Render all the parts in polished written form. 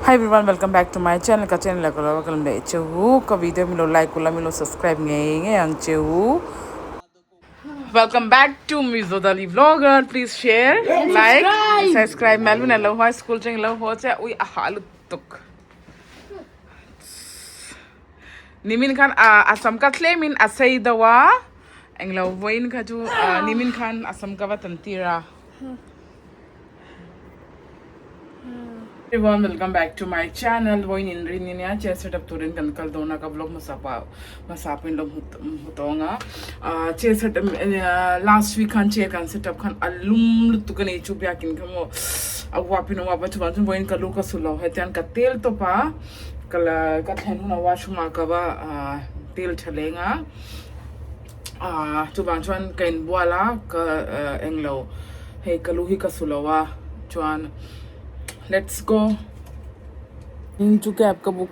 Hi everyone, welcome back to my channel. Ka channel la ko welcome de chehu ka video mi lo like ko la mi lo subscribe nge ang chehu. Welcome back to Mizo Dailyvlog. Please share, like, subscribe. Melvin hello hi school ching hello ho cha ui ahalu tuk. Nimin kan asam ka claimin asay dawa. Ang lo voin ka ju nimin kan asam ka tantira. Everyone, welcome back to my channel. Voin in rin niya chair setup turin kan kal dona ka vlog masapin lo hutonga. Chair setup last week kan chair kan setup kan alum lutu kan ichu biakin kamo awapin wa batu batu voin ka luka sulo hetian ka tel to pa kala ka thenu na washuma ka ba tel chalenga. Tu chuan kain buala ka englo hey kaluhi ka sulowa chuan let's go into cab ka book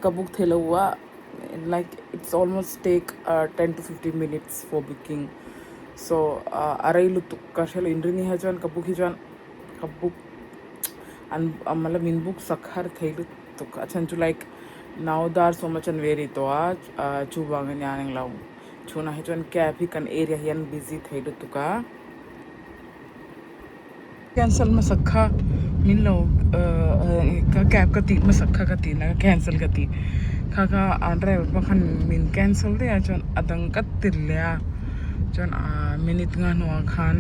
ka book thelawa like it's almost take 10 to 15 minutes for booking so arailu tu ka shel indrini ha chuan ka book and amala min book sakhar theilu tu ka chan to like now there so much and very to chuwang nyaneng law chuna ha chuan cab hi kan area hian busy theilu tu ka cancel masakha min lo ka cab ka ti masakha ka ti na cancel ka ti kha andre pa khan min cancel de chon adang ka tilya chon minute nga no khan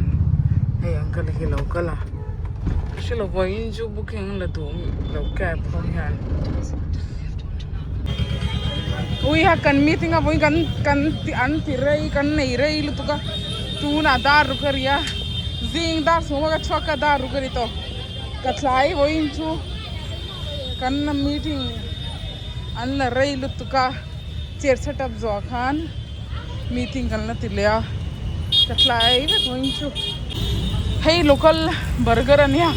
hey uncle hi lo kala shilo voin ju booking la do lo cab ko yan ui ha kan meeting a voin kan ti an ti rei kan nei rei lu tu ka tu na dar ru kariya zing dar so ga chaka dar ru kari to katlai voin chu kan na meeting an la rei lutuka chair setup zo khan meeting kan la tilya katlai ve voin chu hey local burger ania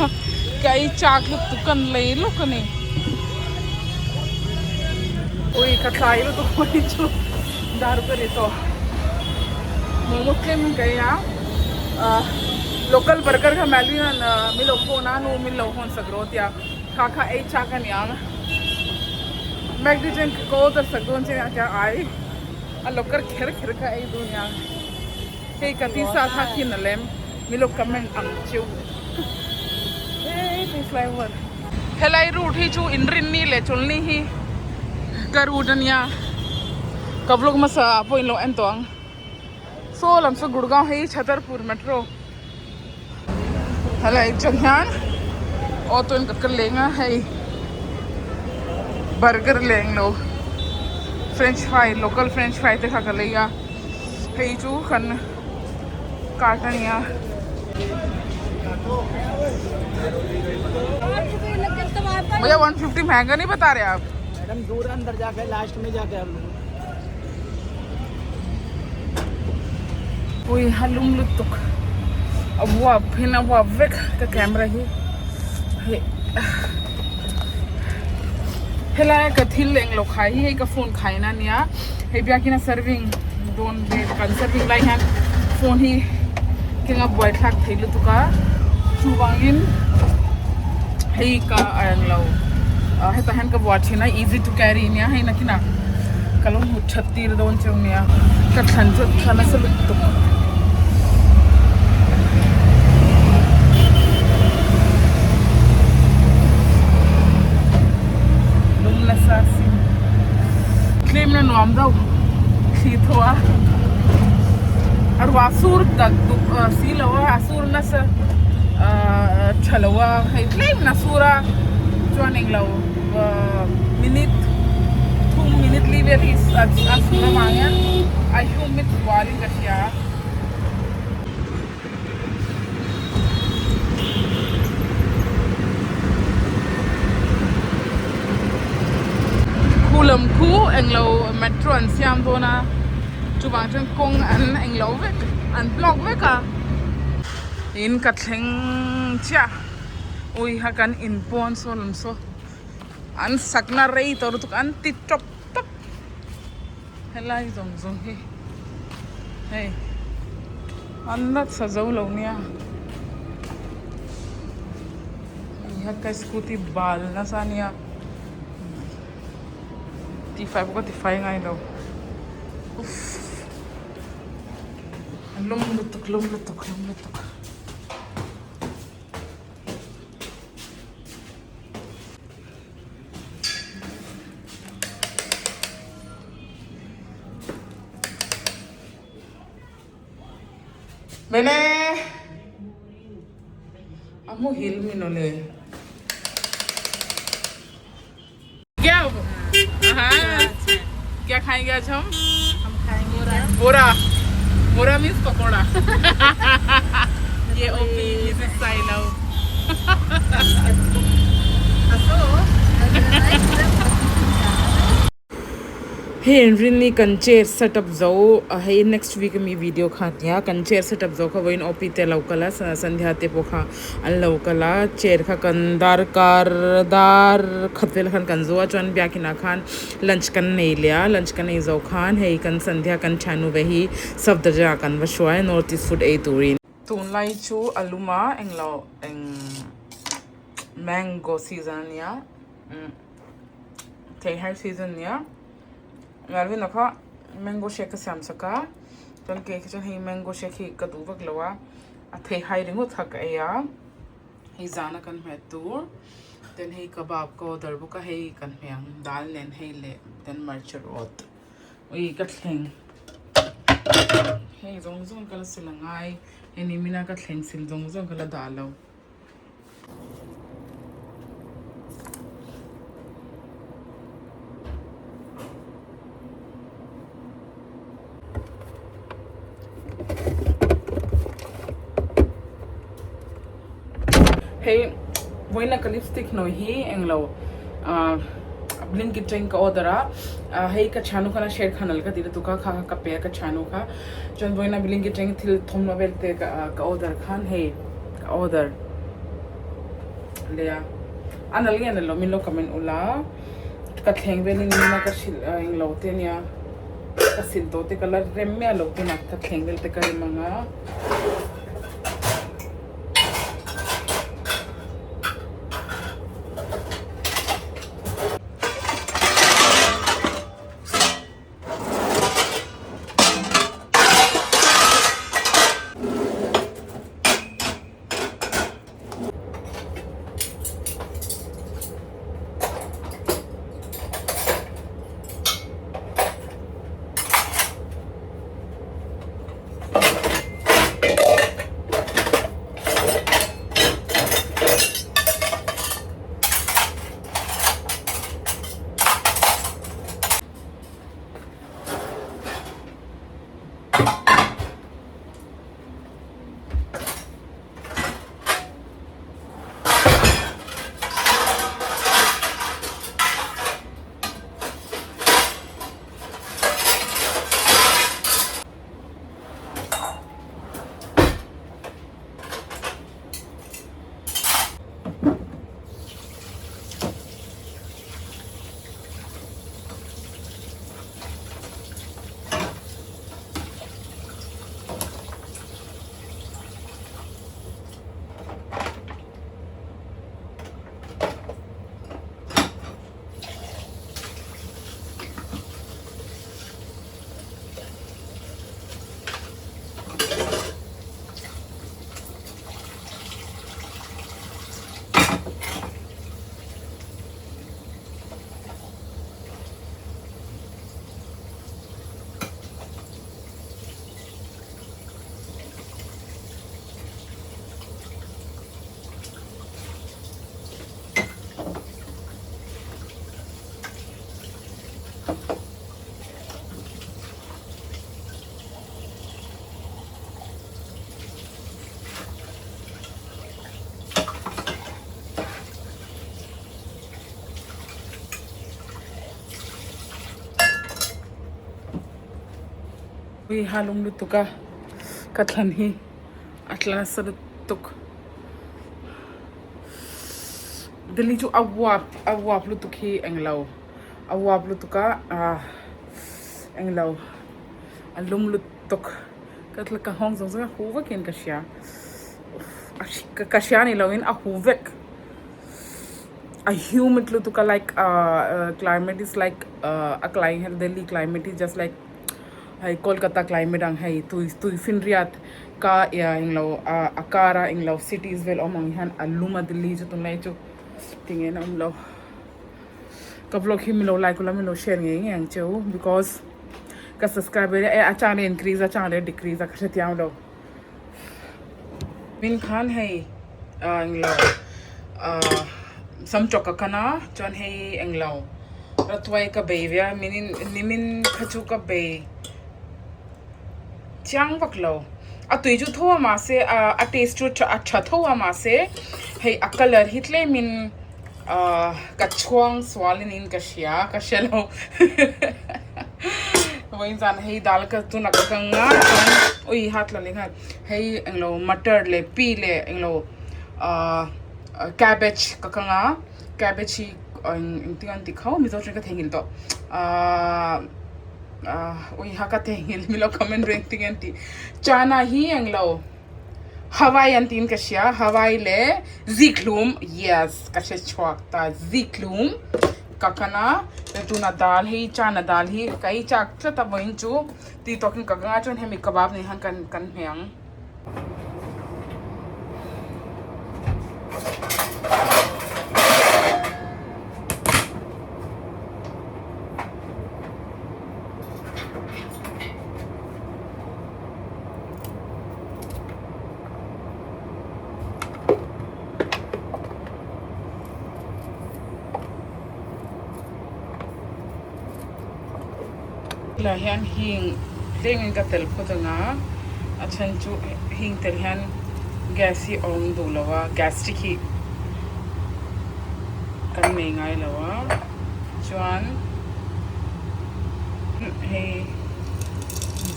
kai chak lutukan lei lokani oi katlai lutu voin chu dar kari to momo kem gaya local burger ka Melvin milo phone anu milo phone sagrot ya kha ei chakan yang magdijen ko dar sagon che kya ai a local kher ka ei dunya hey kati sa tha kin lem milo comment ang chu hey this flavor helai route hi chu inrin ni le chulni hi karudania kablog masa point lo entong so lam so gurgaon hi chhatarpur metro hala ek janghan auto in kakal lenga hai burger leng lo french fry local french fry te khakal leya hai chu khan carton ya भैया 150 महंगा नहीं बता रहे आप madam दूर अंदर जाके last में जाके हम कोई हलुम लुतुक अब वो फिर वो वेक का कैमरा ही हेला का थिल लेंग लो खाई है का फोन खाई ना निया हे बिया कि ना सर्विंग डोंट बे का सर्विंग लाइन है फोन ही किंगा बॉय ट्रैक थे लु तुका चुवांगिन हे का आयंग लो हे तहन का वॉच है ना इजी टू कैरी निया है ना कि ना कलो 36 दोन चंगनिया का खाना से लुतुक claim na nuam daw si thoa arwa sur tak silawa asur na sa thalawa hay claim na sura joining law minute 2 minute leave is asura mangya I humit wali kasya kulam khu englo metro an siam dona chuwang chen kong an englo vek an blog veka in katheng cha ui hakan in pon solum so an sakna rei tor tuk an ti top top helai zong he hey an nat sa zo lo nia Lihat ka scooty bal na sa niya. T5 ko T5 nga daw. Uff. Lumlutok. Bene! Amo hilmi nole. क्या हाँ क्या खाएंगे आज हम बोरा बोरा means pakora ये OP is style now Hey, really can chair setup zo. Hey, next week me video khatya can chair setup zo ka voin opite lokala sandhya te pokha al lokala chair kha kan dar kar dar khatvel khan kan zo chon bya kina khan lunch kan nei liya lunch kan nei zo khan hey kan sandhya kan chanu vehi sab daja kan wa shwai northeast food a turin tun lai chu aluma englo eng mango season ya te har season ya Ngalvin naka mango shake sam saka ton cake chen hi mango shake hi ka du wak lawa a thei hai ringu thak aya hi zana kan me tur then hi kebab ko darbu ka hi kan hyang dal nen hi le then march rot ui ka thleng hey zong zong kala silangai eni mina ka thleng sil zong zong kala dalo Hey, voy na ka lipstick no hi englo blinkit train ka order hey ka chanu kana share khanal ka dire tuka kha ka pe ka chanu ka jon voy na blinkit train thil thom no belte ka order khan hey ka order le anal gen lo min lo comment ula ka thleng velin na ka englo te nia ka sil to te color rem me lo te na ka thleng vel te ka manga Ui halong lutuka katlan hi atlan sa lutuk dali chu awap lutuk hi englaw awap lutuka englaw alum lutuk katla ka hong zong zong huwa ken kasya kasya ni lawin a huvek a humid lutuka like climate is like a climate Delhi climate is just like hay Kolkata climate ang hay tu finriat ka ya inglo akara inglo cities vel omang han aluma Delhi jo tunai jo tingin amlo ka vlog himlo like ula milo share ngi ang cho because ka subscriber a channel increase a channel decrease a khatiam lo min khan hay inglo sam choka kana chon hay inglo ratwai ka bevia minin nimin khachu ka be chang baklo a tui ju thowa ma se a taste to acha thowa ma se hey a color hitle min ka chuang swalin in ka shia ka shelo wain zan hey dal ka tu na ka nga oi hat la linga hey englo matar le pi le englo cabbage ka nga cabbage hi intingan tikhau mi zo ka thengin to oi haka thengil milo comment ranking anti chana hi englo Hawaii antin kasya Hawaii le ziklum yes kasya chwak ta ziklum kakana tuna dal hi chana dal hi kai chak cha ta boin chu ti talking kakanga chon hemi kebab ni han kan heng la hian hing tengin ka tel photanga achan chu hing tel hian gasi ong do lawa gastric hi kan nei ngai lawa chuan he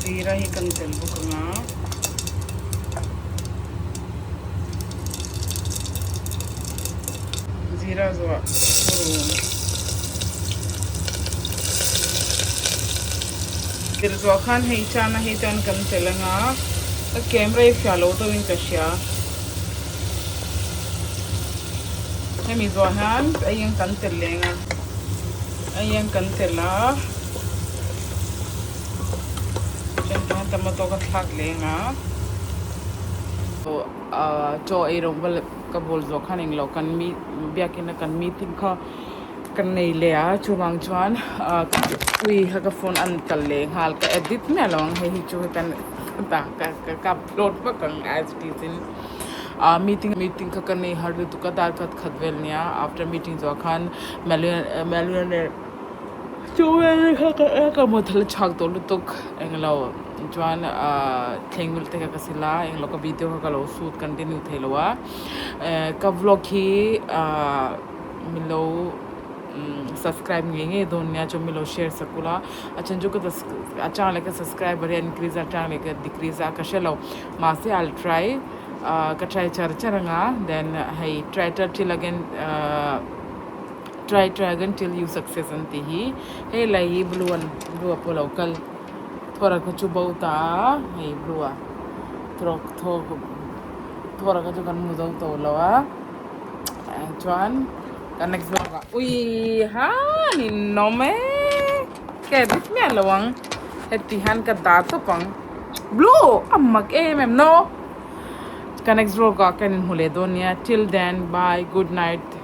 zira hi kan tel bukanga zira zo Dirzo khan hey chana hey tan kan telanga the camera if follow to in kasya hey Mizo han ayang kan telenga ayang kan tela chen tamato ka thak lenga so cho ai rong bal ka bol zo khan inglo kan mi biakin kan meeting kha kan nei le a chuwang chuan ui ha ka phone an kal le hal ka edit me long he hi chu kan ta ka upload pa kan as it is in meeting ka kan nei har tu ka dar kat khatvel nia after meeting zo khan million chuwe ka mo thal chak to lu tok englo chuan thengul te ka sila englo ka video ka lo shoot continue thelowa ka vlog hi milo subscribe nge donya cho milo share sakula achan jo ka acha like subscriber increase acha like decrease ka shelo ma se I'll try ka try charanga then hey try till again try again till you success anti hi hey lai blue po local thora ka chu bauta hey blue thora ka jo kan mu dau to lawa chuan kan next vlog ui ha ni nome ke bit me lawang heti han ka da to pang blue ammak em no kan next vlog kan hule donia till then bye good night